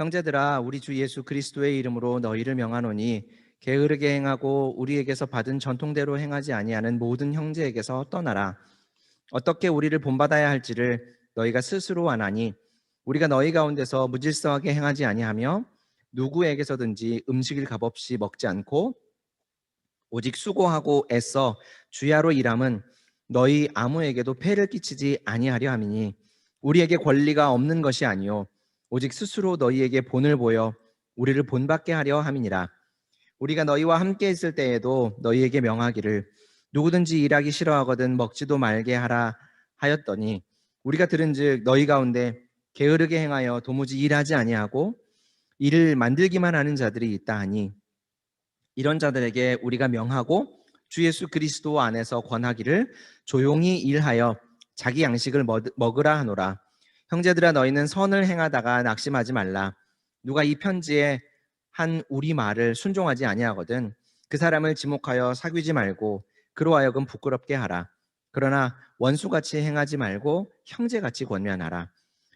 형제들아, 우리 주 예수 그리스도의 이름으로 너희를 명하노니 게으르게 행하고 우리에게서 받은 전통대로 행하지 아니하는 모든 형제에게서 떠나라. 어떻게 우리를 본받아야 할지를 너희가 스스로 아나니 우리가 너희 가운데서 무질서하게 행하지 아니하며 누구에게서든지 음식을 값없이 먹지 않고 오직 수고하고 애써 주야로 일함은 너희 아무에게도 폐를 끼치지 아니하려 함이니 우리에게 권리가 없는 것이 아니요 오직 스스로 너희에게 본을 보여 우리를 본받게 하려 함이니라. 우리가 너희와 함께 있을 때에도 너희에게 명하기를 누구든지 일하기 싫어하거든 먹지도 말게 하라 하였더니 우리가 들은즉 너희 가운데 게으르게 행하여 도무지 일하지 아니하고 일을 만들기만 하는 자들이 있다 하니 이런 자들에게 우리가 명하고 주 예수 그리스도 안에서 권하기를 조용히 일하여 자기 양식을 먹으라 하노라. 형제들아, 너희는 선을 행하다가 낙심하지 말라. 누가 이 편지에 한 우리 말을 순종하지 아니하거든 그 사람을 지목하여 사귀지 말고 그로 하여금 부끄럽게 하라. 그러나 원수같이 행하지 말고 형제같이 권면하라.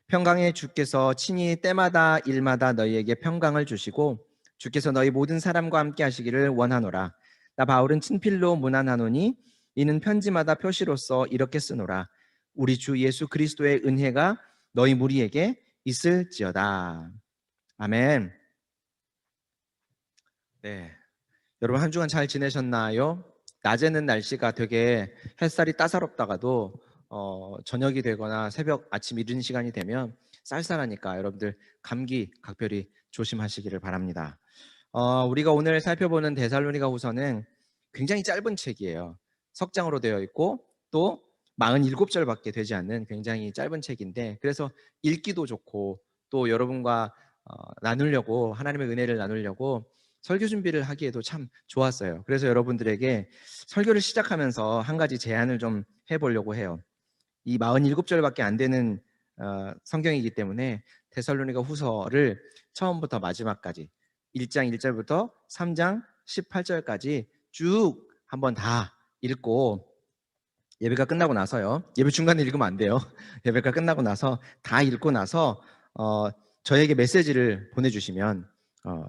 평강의 주께서 친히 때마다 일마다 너희에게 평강을 주시고 주께서 너희 모든 사람과 함께 하시기를 원하노라. 나 바울은 친필로 문안하노니 이는 편지마다 표시로서 이렇게 쓰노라. 우리 주 예수 그리스도의 은혜가 너희 무리에게 있을지어다. 아멘. 네, 여러분 한 주간 잘 지내셨나요? 낮에는 날씨가 되게 햇살이 따사롭다가도 저녁이 되거나 새벽 아침 이른 시간이 되면 쌀쌀하니까 여러분들 감기 각별히 조심하시기를 바랍니다. 우리가 오늘 살펴보는 데살로니가 후서는 굉장히 짧은 책이에요. 석장으로 되어 있고 또 47절밖에 되지 않는 굉장히 짧은 책인데 그래서 읽기도 좋고 또 여러분과 나누려고 하나님의 은혜를 나누려고 설교 준비를 하기에도 참 좋았어요. 그래서 여러분들에게 설교를 시작하면서 한 가지 제안을 좀 해보려고 해요. 이 47절밖에 안 되는 성경이기 때문에 데살로니가 후서를 처음부터 마지막까지 1장 1절부터 3장 18절까지 쭉 한번 다 읽고 예배가 끝나고 나서요. 예배 중간에 읽으면 안 돼요. 예배가 끝나고 나서 다 읽고 나서 저에게 메시지를 보내주시면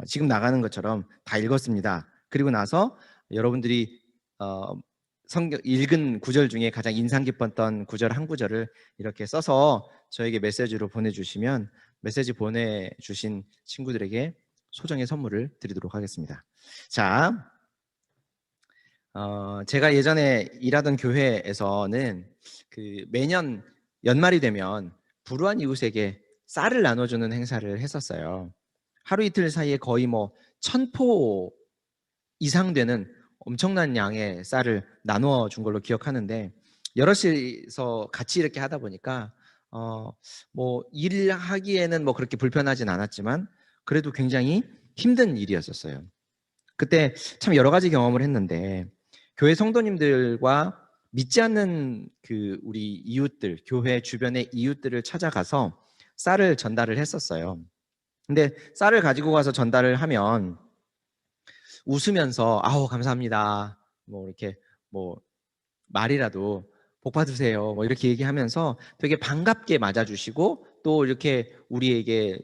지금 나가는 것처럼 다 읽었습니다. 그리고 나서 여러분들이 성경 읽은 구절 중에 가장 인상 깊었던 구절 한 구절을 이렇게 써서 저에게 메시지로 보내주시면 메시지 보내주신 친구들에게 소정의 선물을 드리도록 하겠습니다. 자, 제가 예전에 일하던 교회에서는 매년 연말이 되면 불우한 이웃에게 쌀을 나눠주는 행사를 했었어요. 하루 이틀 사이에 거의 1000포 이상 되는 엄청난 양의 쌀을 나누어 준 걸로 기억하는데 여럿이서 같이 이렇게 하다 보니까 일하기에는 그렇게 불편하진 않았지만 그래도 굉장히 힘든 일이었었어요. 그때 참 여러 가지 경험을 했는데 교회 성도님들과 믿지 않는 우리 이웃들, 교회 주변의 이웃들을 찾아가서 쌀을 전달을 했었어요. 근데 쌀을 가지고 가서 전달을 하면 웃으면서 아우 감사합니다. 이렇게 말이라도 복 받으세요. 이렇게 얘기하면서 되게 반갑게 맞아주시고 또 이렇게 우리에게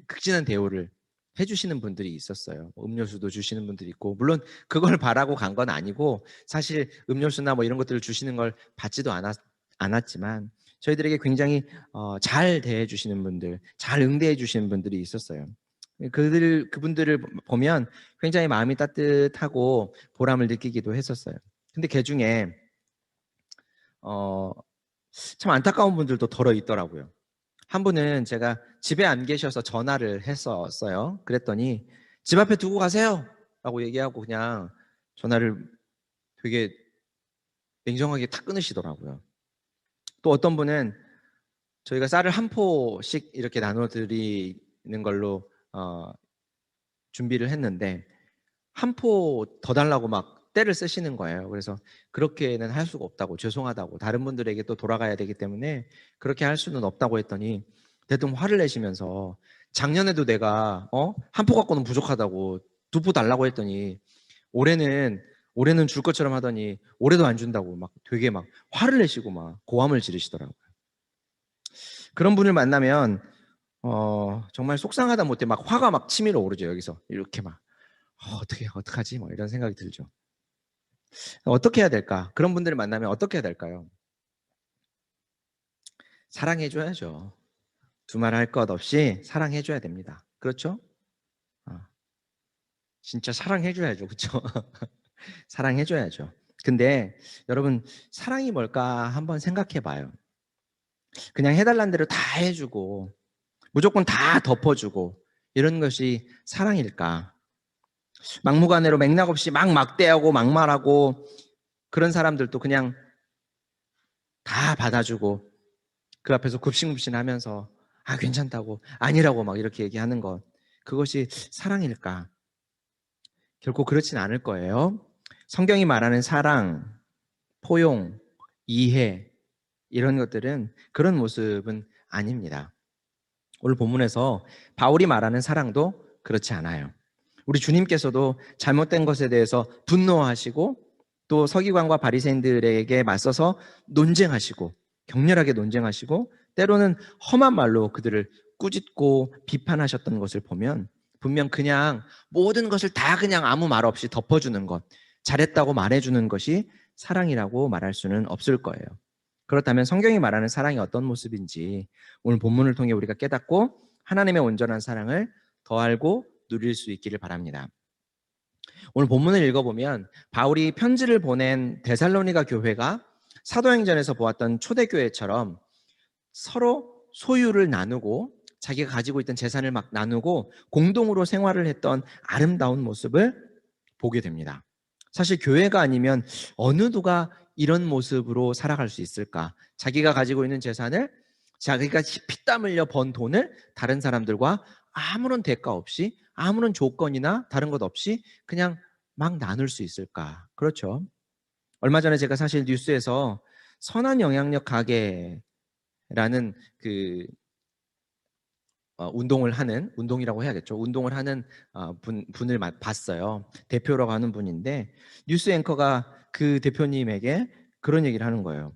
극진한 대우를 해주시는 분들이 있었어요. 음료수도 주시는 분들이 있고 물론 그걸 바라고 간 건 아니고 사실 음료수나 이런 것들을 주시는 걸 받지도 않았지만 저희들에게 굉장히 잘 대해주시는 분들, 잘 응대해 주시는 분들이 있었어요. 그분들을 보면 굉장히 마음이 따뜻하고 보람을 느끼기도 했었어요. 근데 그 중에 참 안타까운 분들도 덜어 있더라고요. 한 분은 제가 집에 안 계셔서 전화를 했었어요. 그랬더니 집 앞에 두고 가세요 라고 얘기하고 그냥 전화를 되게 냉정하게 탁 끊으시더라고요. 또 어떤 분은 저희가 쌀을 한 포씩 이렇게 나눠드리는 걸로 준비를 했는데 한 포 더 달라고 막 떼를 쓰시는 거예요. 그래서 그렇게는 할 수가 없다고, 죄송하다고, 다른 분들에게 또 돌아가야 되기 때문에 그렇게 할 수는 없다고 했더니 대뜸 화를 내시면서 작년에도 내가 한 포 갖고는 부족하다고 2포 달라고 했더니 올해는 줄 것처럼 하더니 올해도 안 준다고 막 되게 막 화를 내시고 막 고함을 지르시더라고요. 그런 분을 만나면 정말 속상하다 못해 막 화가 막 치밀어 오르죠. 여기서 이렇게 막 어떡하지? 뭐 이런 생각이 들죠. 어떻게 해야 될까? 그런 분들을 만나면 어떻게 해야 될까요? 사랑해줘야죠. 두말할 것 없이 사랑해줘야 됩니다. 그렇죠? 어, 진짜 사랑해줘야죠. 그렇죠? 사랑해줘야죠. 근데 여러분, 사랑이 뭘까 한번 생각해 봐요. 그냥 해달라는 대로 다 해주고 무조건 다 덮어주고 이런 것이 사랑일까? 막무가내로 맥락 없이 막 막대하고 막말하고 그런 사람들도 그냥 다 받아주고 그 앞에서 굽신굽신하면서 괜찮다고 아니라고 막 이렇게 얘기하는 것, 그것이 사랑일까? 결코 그렇진 않을 거예요. 성경이 말하는 사랑, 포용, 이해 이런 것들은 그런 모습은 아닙니다. 오늘 본문에서 바울이 말하는 사랑도 그렇지 않아요. 우리 주님께서도 잘못된 것에 대해서 분노하시고 또 서기관과 바리새인들에게 맞서서 논쟁하시고 격렬하게 논쟁하시고 때로는 험한 말로 그들을 꾸짖고 비판하셨던 것을 보면 분명 그냥 모든 것을 다 그냥 아무 말 없이 덮어주는 것, 잘했다고 말해주는 것이 사랑이라고 말할 수는 없을 거예요. 그렇다면 성경이 말하는 사랑이 어떤 모습인지 오늘 본문을 통해 우리가 깨닫고 하나님의 온전한 사랑을 더 알고 누릴 수 있기를 바랍니다. 오늘 본문을 읽어보면 바울이 편지를 보낸 데살로니가 교회가 사도행전에서 보았던 초대교회처럼 서로 소유를 나누고 자기가 가지고 있던 재산을 막 나누고 공동으로 생활을 했던 아름다운 모습을 보게 됩니다. 사실 교회가 아니면 어느 누가 이런 모습으로 살아갈 수 있을까? 자기가 가지고 있는 재산을, 자기가 피땀 흘려 번 돈을 다른 사람들과 아무런 대가 없이 아무런 조건이나 다른 것 없이 그냥 막 나눌 수 있을까? 그렇죠. 얼마 전에 제가 사실 뉴스에서 선한 영향력 가게라는 그 운동을 하는, 운동이라고 해야겠죠. 운동을 하는 분을 봤어요. 대표라고 하는 분인데 뉴스 앵커가 그 대표님에게 그런 얘기를 하는 거예요.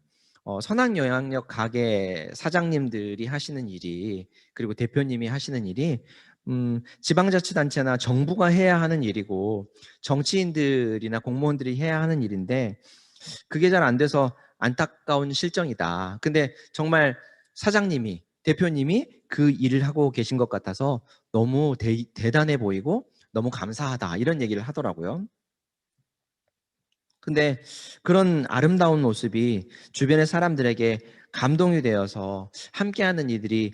선한 영향력 가게 사장님들이 하시는 일이, 그리고 대표님이 하시는 일이 지방자치단체나 정부가 해야 하는 일이고 정치인들이나 공무원들이 해야 하는 일인데 그게 잘 안 돼서 안타까운 실정이다. 근데 정말 사장님이, 대표님이 그 일을 하고 계신 것 같아서 너무 대단해 보이고 너무 감사하다. 이런 얘기를 하더라고요. 근데 그런 아름다운 모습이 주변의 사람들에게 감동이 되어서 함께하는 이들이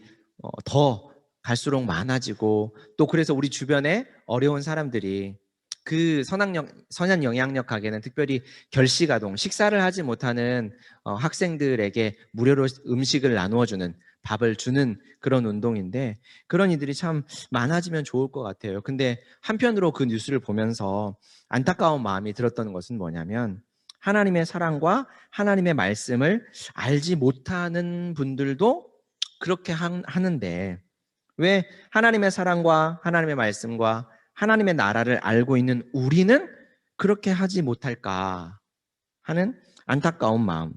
더 갈수록 많아지고 또 그래서 우리 주변에 어려운 사람들이 그 선한 영향력 가게는 특별히 결식아동, 식사를 하지 못하는 학생들에게 무료로 음식을 나누어 주는, 밥을 주는 그런 운동인데 그런 이들이 참 많아지면 좋을 것 같아요. 근데 한편으로 그 뉴스를 보면서 안타까운 마음이 들었던 것은 뭐냐면 하나님의 사랑과 하나님의 말씀을 알지 못하는 분들도 그렇게 하는데 왜 하나님의 사랑과 하나님의 말씀과 하나님의 나라를 알고 있는 우리는 그렇게 하지 못할까 하는 안타까운 마음,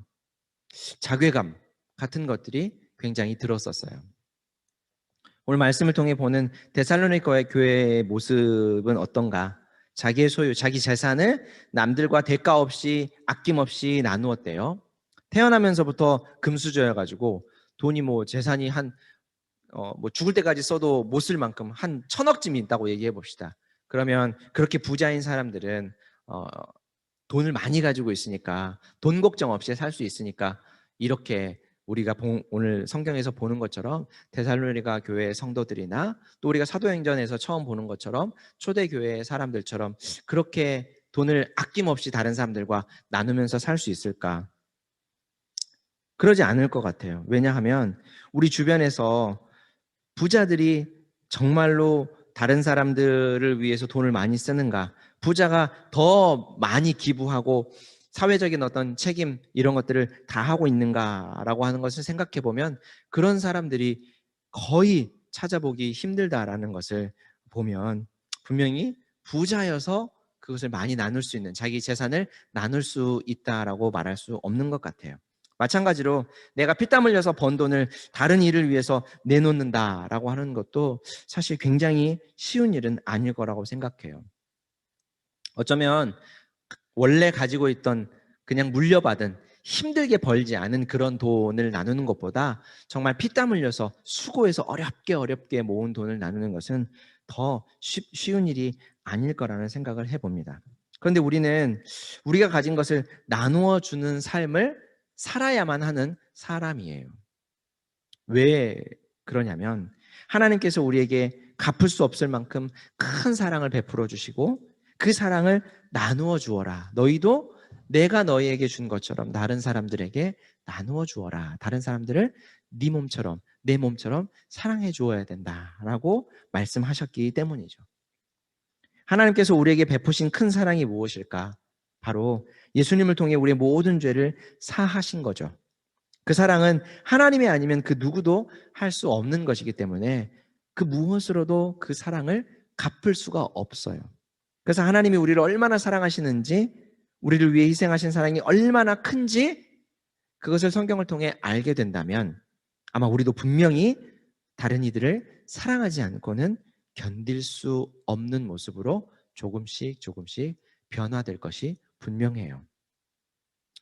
자괴감 같은 것들이 굉장히 들었었어요. 오늘 말씀을 통해 보는 데살로니가의 교회의 모습은 어떤가? 자기의 소유, 자기 재산을 남들과 대가 없이 아낌없이 나누었대요. 태어나면서부터 금수저여가지고 돈이 뭐 재산이 뭐 죽을 때까지 써도 못 쓸 만큼 한 1,000억쯤이 있다고 얘기해 봅시다. 그러면 그렇게 부자인 사람들은 어, 돈을 많이 가지고 있으니까 돈 걱정 없이 살 수 있으니까 이렇게 우리가 오늘 성경에서 보는 것처럼 데살로니가 교회의 성도들이나 또 우리가 사도행전에서 처음 보는 것처럼 초대교회의 사람들처럼 그렇게 돈을 아낌없이 다른 사람들과 나누면서 살 수 있을까? 그러지 않을 것 같아요. 왜냐하면 우리 주변에서 부자들이 정말로 다른 사람들을 위해서 돈을 많이 쓰는가? 부자가 더 많이 기부하고 사회적인 어떤 책임 이런 것들을 다 하고 있는가라고 하는 것을 생각해 보면 그런 사람들이 거의 찾아보기 힘들다라는 것을 보면 분명히 부자여서 그것을 많이 나눌 수 있는, 자기 재산을 나눌 수 있다라고 말할 수 없는 것 같아요. 마찬가지로 내가 피땀 흘려서 번 돈을 다른 일을 위해서 내놓는다라고 하는 것도 사실 굉장히 쉬운 일은 아닐 거라고 생각해요. 어쩌면 원래 가지고 있던 그냥 물려받은 힘들게 벌지 않은 그런 돈을 나누는 것보다 정말 피땀 흘려서 수고해서 어렵게 모은 돈을 나누는 것은 더 쉬운 일이 아닐 거라는 생각을 해봅니다. 그런데 우리는 우리가 가진 것을 나누어 주는 삶을 살아야만 하는 사람이에요. 왜 그러냐면 하나님께서 우리에게 갚을 수 없을 만큼 큰 사랑을 베풀어 주시고 그 사랑을 나누어 주어라. 너희도 내가 너희에게 준 것처럼 다른 사람들에게 나누어 주어라. 다른 사람들을 네 몸처럼 내 몸처럼 사랑해 주어야 된다라고 말씀하셨기 때문이죠. 하나님께서 우리에게 베푸신 큰 사랑이 무엇일까? 바로 예수님을 통해 우리의 모든 죄를 사하신 거죠. 그 사랑은 하나님이 아니면 그 누구도 할 수 없는 것이기 때문에 그 무엇으로도 그 사랑을 갚을 수가 없어요. 그래서 하나님이 우리를 얼마나 사랑하시는지, 우리를 위해 희생하신 사랑이 얼마나 큰지 그것을 성경을 통해 알게 된다면 아마 우리도 분명히 다른 이들을 사랑하지 않고는 견딜 수 없는 모습으로 조금씩 변화될 것이 분명해요.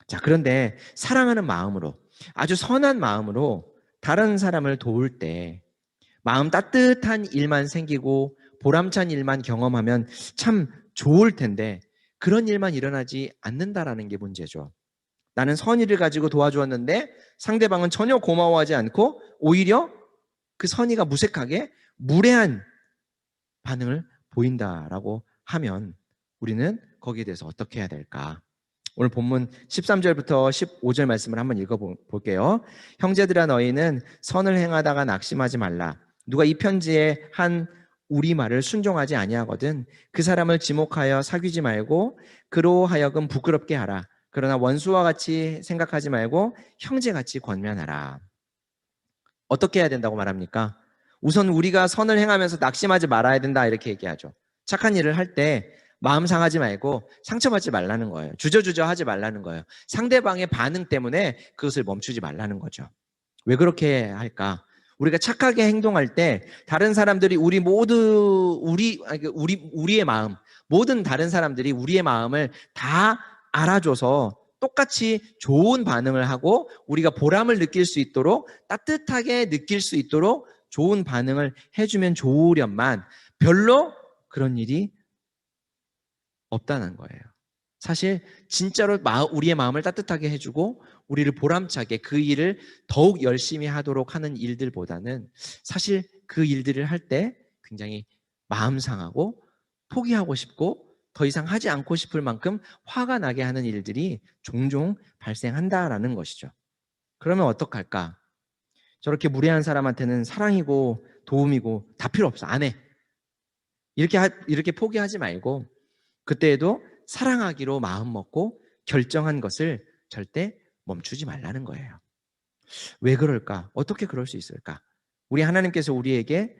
자, 그런데 사랑하는 마음으로, 아주 선한 마음으로 다른 사람을 도울 때 마음 따뜻한 일만 생기고 보람찬 일만 경험하면 참 좋을 텐데 그런 일만 일어나지 않는다라는 게 문제죠. 나는 선의를 가지고 도와주었는데 상대방은 전혀 고마워하지 않고 오히려 그 선의가 무색하게 무례한 반응을 보인다라고 하면 우리는 거기에 대해서 어떻게 해야 될까? 오늘 본문 13절부터 15절 말씀을 한번 읽어볼게요. 형제들아 너희는 선을 행하다가 낙심하지 말라. 누가 이 편지에 한 우리 말을 순종하지 아니하거든 그 사람을 지목하여 사귀지 말고 그로 하여금 부끄럽게 하라. 그러나 원수와 같이 생각하지 말고 형제같이 권면하라. 어떻게 해야 된다고 말합니까? 우선 우리가 선을 행하면서 낙심하지 말아야 된다 이렇게 얘기하죠. 착한 일을 할 때 마음 상하지 말고 상처받지 말라는 거예요. 주저주저 하지 말라는 거예요. 상대방의 반응 때문에 그것을 멈추지 말라는 거죠. 왜 그렇게 할까? 우리가 착하게 행동할 때 다른 사람들이 우리의 마음, 모든 다른 사람들이 우리의 마음을 다 알아줘서 똑같이 좋은 반응을 하고 우리가 보람을 느낄 수 있도록 따뜻하게 느낄 수 있도록 좋은 반응을 해주면 좋으련만 별로 그런 일이 없다는 거예요. 사실 진짜로 우리의 마음을 따뜻하게 해주고 우리를 보람차게 그 일을 더욱 열심히 하도록 하는 일들보다는 사실 그 일들을 할 때 굉장히 마음 상하고 포기하고 싶고 더 이상 하지 않고 싶을 만큼 화가 나게 하는 일들이 종종 발생한다라는 것이죠. 그러면 어떡할까? 저렇게 무례한 사람한테는 사랑이고 도움이고 다 필요 없어. 안 해. 이렇게 포기하지 말고 그때에도 사랑하기로 마음먹고 결정한 것을 절대 멈추지 말라는 거예요. 왜 그럴까? 어떻게 그럴 수 있을까? 우리 하나님께서 우리에게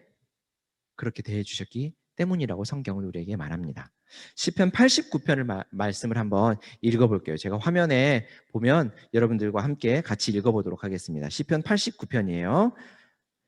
그렇게 대해 주셨기 때문이라고 성경은 우리에게 말합니다. 시편 89편을 말씀을 한번 읽어볼게요. 제가 화면에 보면 여러분들과 함께 같이 읽어보도록 하겠습니다. 시편 89편이에요.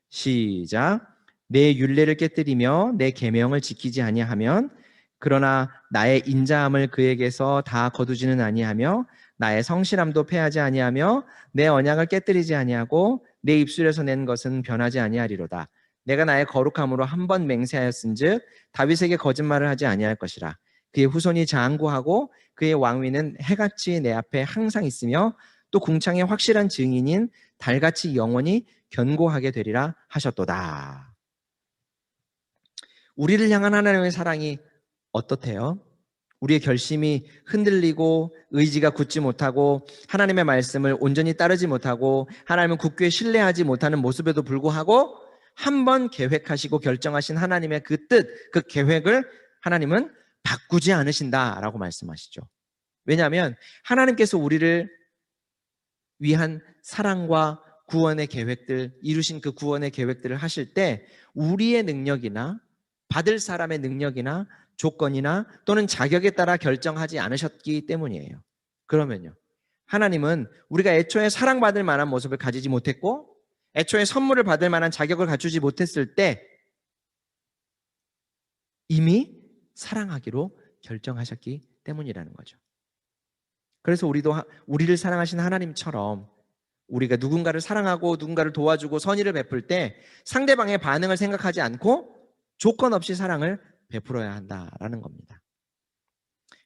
시작. 내 율례를 깨뜨리며 내 계명을 지키지 아니하면 그러나 나의 인자함을 그에게서 다 거두지는 아니하며 나의 성실함도 패하지 아니하며 내 언약을 깨뜨리지 아니하고 내 입술에서 낸 것은 변하지 아니하리로다. 내가 나의 거룩함으로 한 번 맹세하였은즉 다윗에게 거짓말을 하지 아니할 것이라. 그의 후손이 장구하고 그의 왕위는 해같이 내 앞에 항상 있으며 또 궁창의 확실한 증인인 달같이 영원히 견고하게 되리라 하셨도다. 우리를 향한 하나님의 사랑이 어떻대요? 우리의 결심이 흔들리고 의지가 굳지 못하고 하나님의 말씀을 온전히 따르지 못하고 하나님을 굳게 신뢰하지 못하는 모습에도 불구하고 한 번 계획하시고 결정하신 하나님의 그 뜻, 그 계획을 하나님은 바꾸지 않으신다라고 말씀하시죠. 왜냐하면 하나님께서 우리를 위한 사랑과 구원의 계획들, 이루신 그 구원의 계획들을 하실 때 우리의 능력이나 받을 사람의 능력이나 조건이나 또는 자격에 따라 결정하지 않으셨기 때문이에요. 그러면요, 하나님은 우리가 애초에 사랑받을 만한 모습을 가지지 못했고 애초에 선물을 받을 만한 자격을 갖추지 못했을 때 이미 사랑하기로 결정하셨기 때문이라는 거죠. 그래서 우리를 사랑하신 하나님처럼 우리가 누군가를 사랑하고 누군가를 도와주고 선의를 베풀 때 상대방의 반응을 생각하지 않고 조건 없이 사랑을 베풀어야 한다라는 겁니다.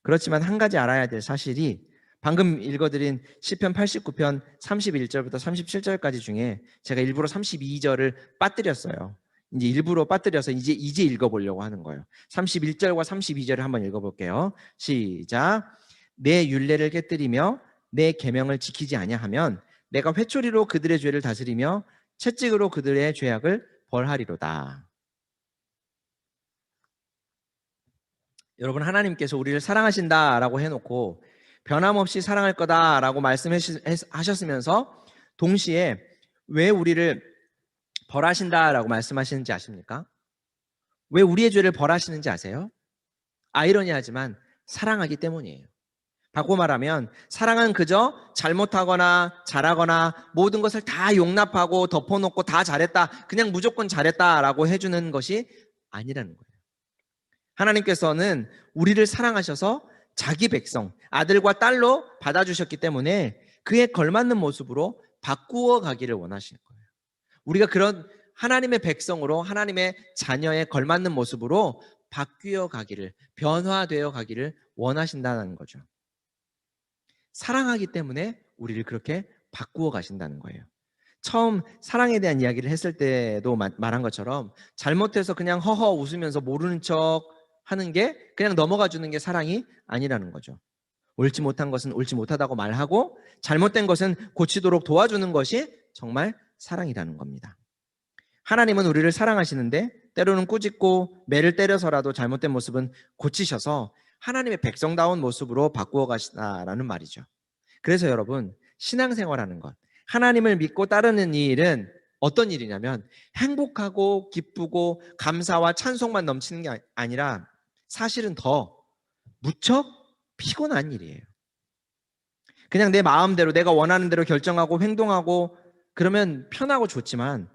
그렇지만 한 가지 알아야 될 사실이 방금 읽어드린 시편 89편 31절부터 37절까지 중에 제가 일부러 32절을 빠뜨렸어요. 이제 일부러 빠뜨려서 이제 읽어보려고 하는 거예요. 31절과 32절을 한번 읽어볼게요. 시작. 내 율례를 깨뜨리며 내 계명을 지키지 아니하면 내가 회초리로 그들의 죄를 다스리며 채찍으로 그들의 죄악을 벌하리로다. 여러분, 하나님께서 우리를 사랑하신다라고 해놓고 변함없이 사랑할 거다라고 말씀하셨으면서 동시에 왜 우리를 벌하신다라고 말씀하시는지 아십니까? 왜 우리의 죄를 벌하시는지 아세요? 아이러니하지만 사랑하기 때문이에요. 바꿔 말하면 사랑은 그저 잘못하거나 잘하거나 모든 것을 다 용납하고 덮어놓고 다 잘했다, 그냥 무조건 잘했다라고 해주는 것이 아니라는 거예요. 하나님께서는 우리를 사랑하셔서 자기 백성, 아들과 딸로 받아주셨기 때문에 그에 걸맞는 모습으로 바꾸어 가기를 원하시는 거예요. 우리가 그런 하나님의 백성으로 하나님의 자녀에 걸맞는 모습으로 바뀌어 가기를, 변화되어 가기를 원하신다는 거죠. 사랑하기 때문에 우리를 그렇게 바꾸어 가신다는 거예요. 처음 사랑에 대한 이야기를 했을 때도 말한 것처럼 잘못해서 그냥 허허 웃으면서 모르는 척 하는 게 그냥 넘어가 주는 게 사랑이 아니라는 거죠. 옳지 못한 것은 옳지 못하다고 말하고 잘못된 것은 고치도록 도와주는 것이 정말 사랑이라는 겁니다. 하나님은 우리를 사랑하시는데 때로는 꾸짖고 매를 때려서라도 잘못된 모습은 고치셔서 하나님의 백성다운 모습으로 바꾸어 가시다라는 말이죠. 그래서 여러분, 신앙생활하는 것, 하나님을 믿고 따르는 이 일은 어떤 일이냐면 행복하고 기쁘고 감사와 찬송만 넘치는 게 아니라 사실은 더 무척 피곤한 일이에요. 그냥 내 마음대로 내가 원하는 대로 결정하고 행동하고 그러면 편하고 좋지만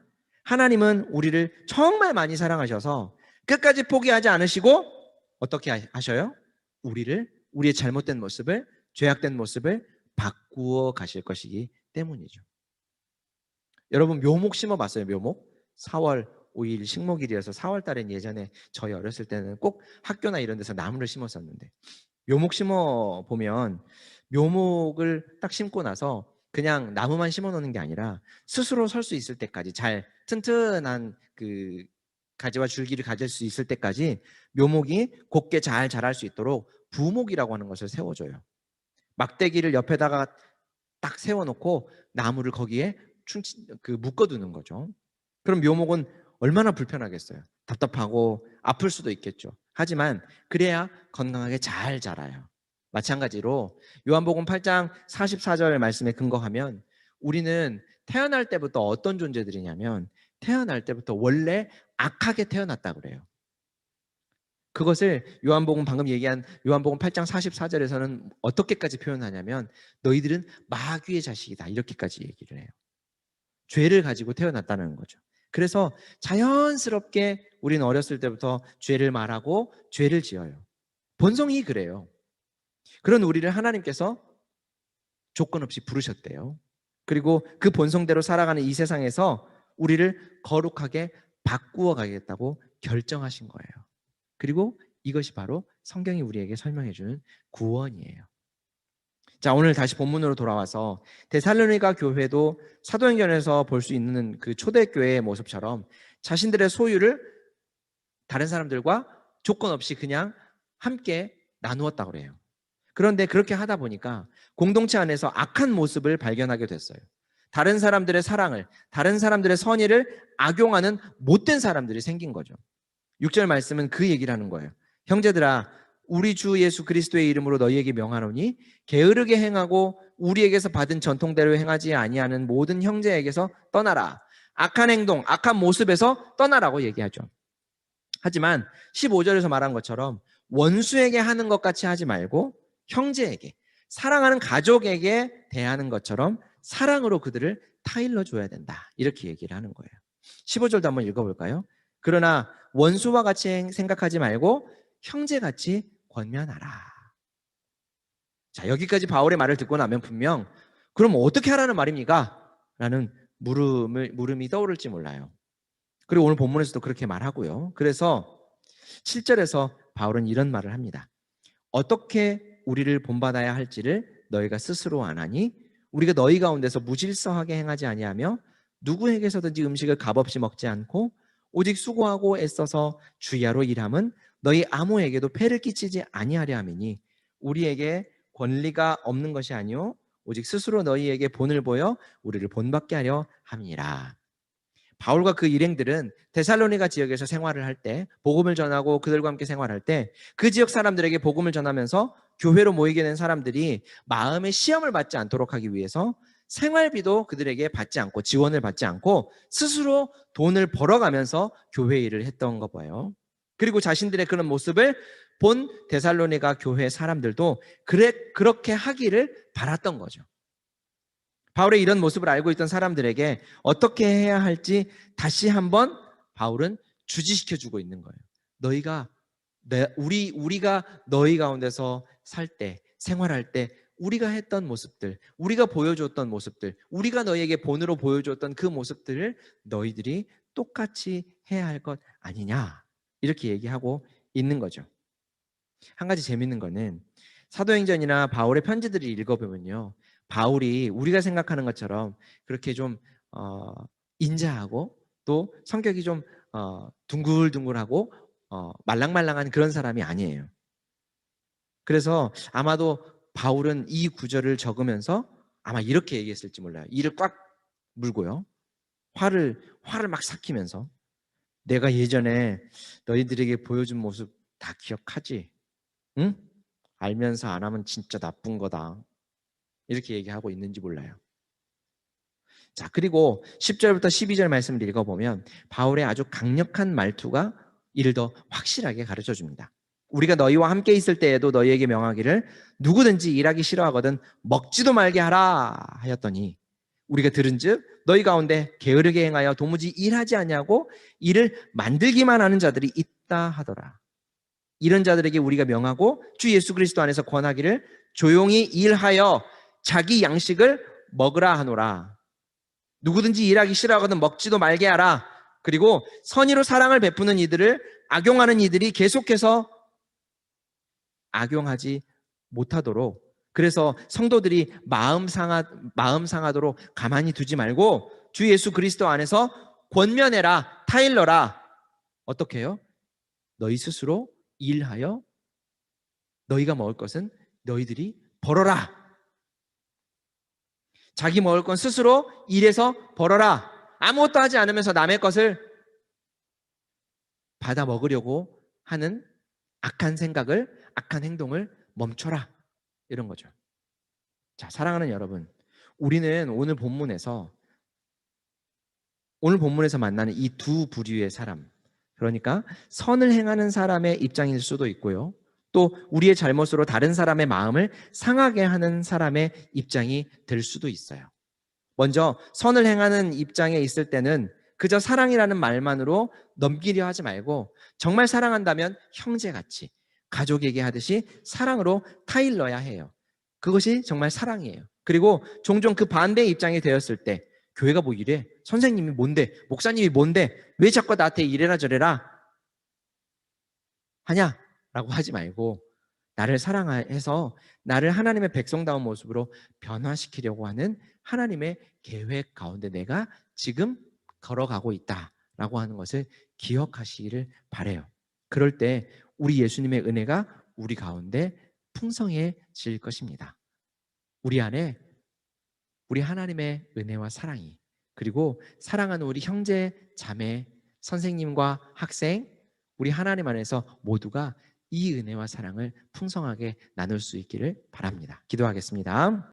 하나님은 우리를 정말 많이 사랑하셔서 끝까지 포기하지 않으시고 어떻게 하셔요? 우리의 잘못된 모습을, 죄악된 모습을 바꾸어 가실 것이기 때문이죠. 여러분, 묘목 심어봤어요? 묘목? 4월 5일 식목일이어서 4월 달엔 예전에 저희 어렸을 때는 꼭 학교나 이런 데서 나무를 심었었는데 묘목 심어보면 묘목을 딱 심고 나서 그냥 나무만 심어놓는 게 아니라 스스로 설 수 있을 때까지 잘 튼튼한 그 가지와 줄기를 가질 수 있을 때까지 묘목이 곱게 잘 자랄 수 있도록 부목이라고 하는 것을 세워줘요. 막대기를 옆에다가 딱 세워놓고 나무를 거기에 묶어두는 거죠. 그럼 묘목은 얼마나 불편하겠어요. 답답하고 아플 수도 있겠죠. 하지만 그래야 건강하게 잘 자라요. 마찬가지로 요한복음 8장 44절 말씀에 근거하면 우리는 태어날 때부터 어떤 존재들이냐면 태어날 때부터 원래 악하게 태어났다고 그래요. 그것을 방금 얘기한 요한복음 8장 44절에서는 어떻게까지 표현하냐면 너희들은 마귀의 자식이다, 이렇게까지 얘기를 해요. 죄를 가지고 태어났다는 거죠. 그래서 자연스럽게 우리는 어렸을 때부터 죄를 말하고 죄를 지어요. 본성이 그래요. 그런 우리를 하나님께서 조건 없이 부르셨대요. 그리고 그 본성대로 살아가는 이 세상에서 우리를 거룩하게 바꾸어 가겠다고 결정하신 거예요. 그리고 이것이 바로 성경이 우리에게 설명해 주는 구원이에요. 자, 오늘 다시 본문으로 돌아와서 데살로니가 교회도 사도행전에서 볼 수 있는 그 초대교회의 모습처럼 자신들의 소유를 다른 사람들과 조건 없이 그냥 함께 나누었다고 그래요. 그런데 그렇게 하다 보니까 공동체 안에서 악한 모습을 발견하게 됐어요. 다른 사람들의 사랑을, 다른 사람들의 선의를 악용하는 못된 사람들이 생긴 거죠. 6절 말씀은 그 얘기를 하는 거예요. 형제들아, 우리 주 예수 그리스도의 이름으로 너희에게 명하노니 게으르게 행하고 우리에게서 받은 전통대로 행하지 아니하는 모든 형제에게서 떠나라. 악한 행동, 악한 모습에서 떠나라고 얘기하죠. 하지만 15절에서 말한 것처럼 원수에게 하는 것 같이 하지 말고 형제에게, 사랑하는 가족에게 대하는 것처럼 사랑으로 그들을 타일러 줘야 된다. 이렇게 얘기를 하는 거예요. 15절도 한번 읽어볼까요? 그러나 원수와 같이 생각하지 말고 형제같이 권면하라. 자, 여기까지 바울의 말을 듣고 나면 분명 그럼 어떻게 하라는 말입니까? 라는 물음이 떠오를지 몰라요. 그리고 오늘 본문에서도 그렇게 말하고요. 그래서 7절에서 바울은 이런 말을 합니다. 어떻게 우리를 본받아야 할지를 너희가 스스로 아나니 우리가 너희 가운데서 무질서하게 행하지 아니하며 누구에게서든지 음식을 값없이 먹지 않고 오직 수고하고 애써서 주야로 일함은 너희 아무에게도 폐를 끼치지 아니하려 함이니 우리에게 권리가 없는 것이 아니요 오직 스스로 너희에게 본을 보여 우리를 본받게 하려 함이라. 바울과 그 일행들은 데살로니가 지역에서 생활을 할 때, 복음을 전하고 그들과 함께 생활할 때 그 지역 사람들에게 복음을 전하면서 교회로 모이게 된 사람들이 마음의 시험을 받지 않도록 하기 위해서 생활비도 그들에게 받지 않고 지원을 받지 않고 스스로 돈을 벌어가면서 교회 일을 했던 거 봐요. 그리고 자신들의 그런 모습을 본 데살로니가 교회 사람들도 그렇게 하기를 바랐던 거죠. 바울의 이런 모습을 알고 있던 사람들에게 어떻게 해야 할지 다시 한번 바울은 주지시켜 주고 있는 거예요. 우리가 너희 가운데서 살 때, 생활할 때 우리가 했던 모습들, 우리가 보여줬던 모습들, 우리가 너희에게 본으로 보여줬던 그 모습들을 너희들이 똑같이 해야 할 것 아니냐, 이렇게 얘기하고 있는 거죠. 한 가지 재밌는 거는 사도행전이나 바울의 편지들을 읽어보면요, 바울이 우리가 생각하는 것처럼 그렇게 좀 인자하고 또 성격이 좀 둥글둥글하고 말랑말랑한 그런 사람이 아니에요. 그래서 아마도 바울은 이 구절을 적으면서 아마 이렇게 얘기했을지 몰라요. 이를 꽉 물고요, 화를 막 삭히면서 내가 예전에 너희들에게 보여준 모습 다 기억하지? 응? 알면서 안 하면 진짜 나쁜 거다. 이렇게 얘기하고 있는지 몰라요. 자, 그리고 10절부터 12절 말씀을 읽어보면 바울의 아주 강력한 말투가 이를 더 확실하게 가르쳐 줍니다. 우리가 너희와 함께 있을 때에도 너희에게 명하기를 누구든지 일하기 싫어하거든 먹지도 말게 하라 하였더니 우리가 들은즉 너희 가운데 게으르게 행하여 도무지 일하지 아니하고 일을 만들기만 하는 자들이 있다 하더라. 이런 자들에게 우리가 명하고 주 예수 그리스도 안에서 권하기를 조용히 일하여 자기 양식을 먹으라 하노라. 누구든지 일하기 싫어하거든 먹지도 말게 하라. 그리고 선의로 사랑을 베푸는 이들을 악용하는 이들이 계속해서 악용하지 못하도록, 그래서 성도들이 마음 상하도록 가만히 두지 말고 주 예수 그리스도 안에서 권면해라, 타일러라. 어떻게 해요? 너희 스스로 일하여 너희가 먹을 것은 너희들이 벌어라. 자기 먹을 건 스스로 일해서 벌어라. 아무것도 하지 않으면서 남의 것을 받아 먹으려고 하는 악한 생각을, 악한 행동을 멈춰라. 이런 거죠. 자, 사랑하는 여러분, 우리는 오늘 본문에서 만나는 이 두 부류의 사람, 그러니까 선을 행하는 사람의 입장일 수도 있고요, 또 우리의 잘못으로 다른 사람의 마음을 상하게 하는 사람의 입장이 될 수도 있어요. 먼저 선을 행하는 입장에 있을 때는 그저 사랑이라는 말만으로 넘기려 하지 말고 정말 사랑한다면 형제같이 가족에게 하듯이 사랑으로 타일러야 해요. 그것이 정말 사랑이에요. 그리고 종종 그 반대의 입장이 되었을 때 교회가 뭐 이래? 선생님이 뭔데? 목사님이 뭔데? 왜 자꾸 나한테 이래라 저래라 하냐? 라고 하지 말고 나를 사랑해서 나를 하나님의 백성다운 모습으로 변화시키려고 하는 하나님의 계획 가운데 내가 지금 걸어가고 있다라고 하는 것을 기억하시기를 바라요. 그럴 때 우리 예수님의 은혜가 우리 가운데 풍성해질 것입니다. 우리 안에 우리 하나님의 은혜와 사랑이, 그리고 사랑하는 우리 형제, 자매, 선생님과 학생, 우리 하나님 안에서 모두가 이 은혜와 사랑을 풍성하게 나눌 수 있기를 바랍니다. 기도하겠습니다.